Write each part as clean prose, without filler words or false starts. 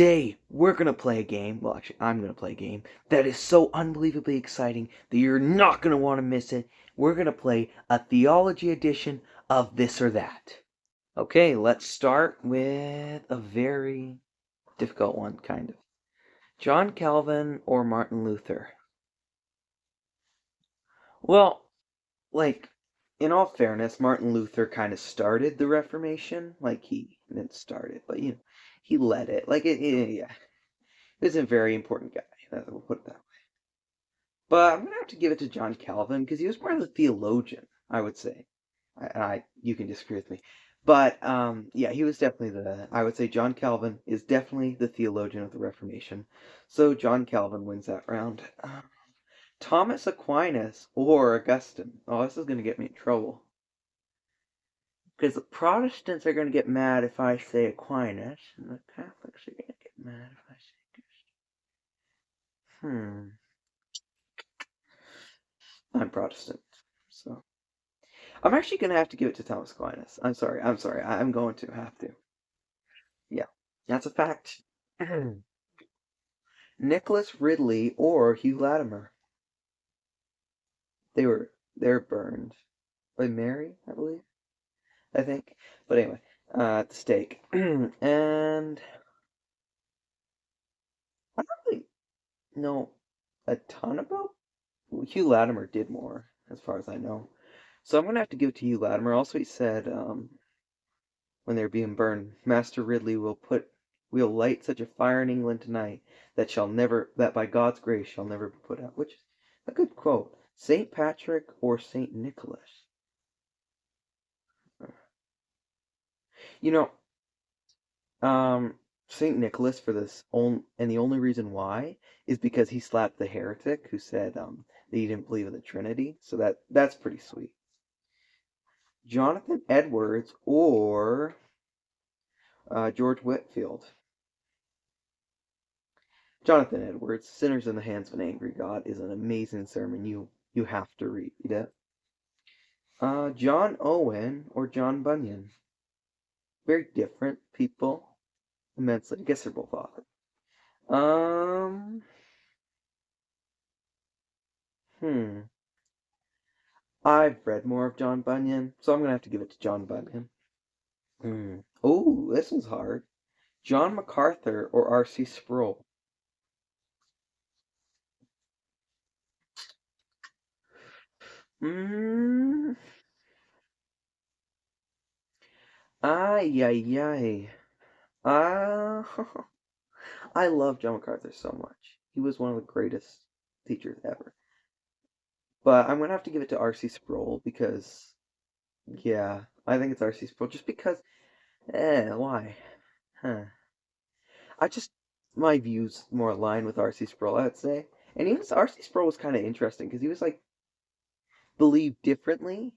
Today, we're going to play a game. Well, actually, I'm going to play a game that is so unbelievably exciting that you're not going to want to miss it. We're going to play a theology edition of This or That. Okay, let's start with a very difficult one, kind of. John Calvin or Martin Luther? Well, in all fairness, Martin Luther kind of started the Reformation. He didn't start it, but, he led it. Yeah. He was a very important guy. We'll put it that way. But I'm going to have to give it to John Calvin because he was more of a theologian, I would say. You can disagree with me. But, yeah, he was definitely I would say John Calvin is definitely the theologian of the Reformation. So John Calvin wins that round. Thomas Aquinas or Augustine? Oh, this is going to get me in trouble. Because the Protestants are going to get mad if I say Aquinas, and the Catholics are going to get mad if I say Augustine. I'm Protestant, so I'm actually going to have to give it to Thomas Aquinas. I'm sorry. I'm going to have to. Yeah, that's a fact. Nicholas Ridley or Hugh Latimer? They're burned by Mary, I believe. I think. But anyway, at the stake. And I don't really know a ton about Hugh Latimer did more, as far as I know. So I'm going to have to give it to Hugh Latimer. Also, he said, when they're being burned, Master Ridley we'll light such a fire in England tonight that by God's grace shall never be put out. Which is a good quote. St. Patrick or St. Nicholas? St. Nicholas for this, and the only reason why is because he slapped the heretic who said that he didn't believe in the Trinity. So that's pretty sweet. Jonathan Edwards or George Whitefield? Jonathan Edwards, Sinners in the Hands of an Angry God, is an amazing sermon. You have to read it. John Owen or John Bunyan? Very different people. Immensely. I guess they're both authors. I've read more of John Bunyan, so I'm going to have to give it to John Bunyan. Oh, this one's hard. John MacArthur or R.C. Sproul? Ay. I love John MacArthur so much. He was one of the greatest teachers ever. But I'm going to have to give it to R.C. Sproul because, yeah, I think it's R.C. Sproul. Just because, why? My views more align with R.C. Sproul, I'd say. And even R.C. Sproul was kind of interesting because he was believed differently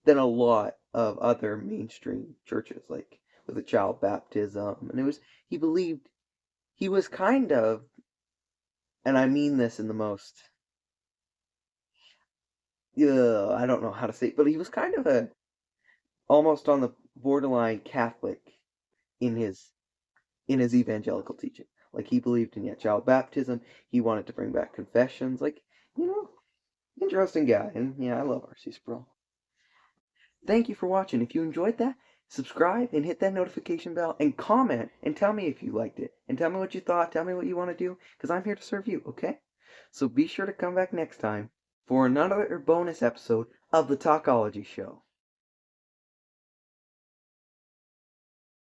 than a lot of other mainstream churches, with the child baptism. And he was kind of, and I mean this in the most, I don't know how to say it, but he was kind of almost on the borderline Catholic in his evangelical teaching. He believed in child baptism. He wanted to bring back confessions. Interesting guy. And yeah, I love R.C. Sproul. Thank you for watching. If you enjoyed that, subscribe and hit that notification bell and comment and tell me if you liked it. And tell me what you thought. Tell me what you want to do, because I'm here to serve you, okay? So be sure to come back next time for another bonus episode of the Talkology Show.